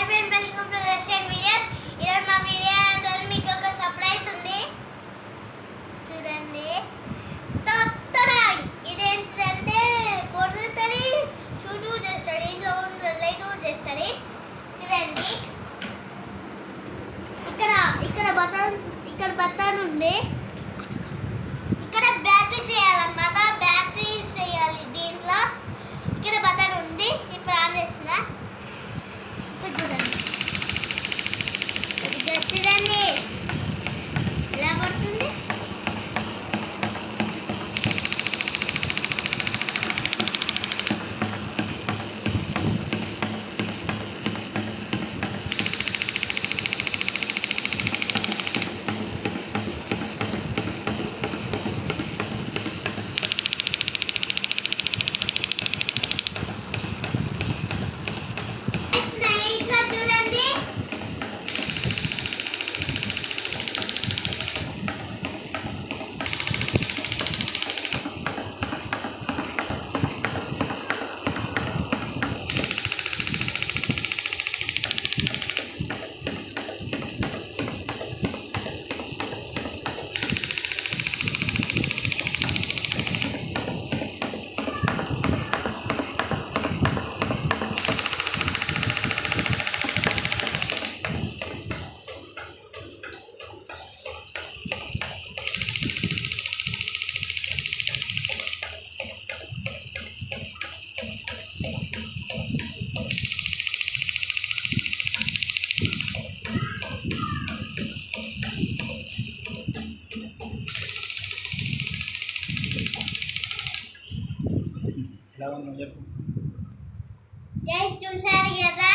Friends, welcome to Russian videos. ఈరోజు మా video అంటే మీకు ఒక సర్ప్రైజ్ ఉంది. చూడండి, ఇదేంటంటే పొడుతుంది, షూట్ చేస్తాడు, ఇంట్లో లైట్ చేస్తాడు. చూడండి, ఇక్కడ బటన్ ఉంది. ఇక్కడ బ్యాటరీ చేయాలన్నమాట, బ్యాటరీ చేయాలి దీంట్లో. ఇక్కడ బటన్ ఉంది, ఇప్పుడు ఆన్ చేస్తున్నా. చూడండి ఎలా పడుతుంది. గైస్ చూసారు కదా,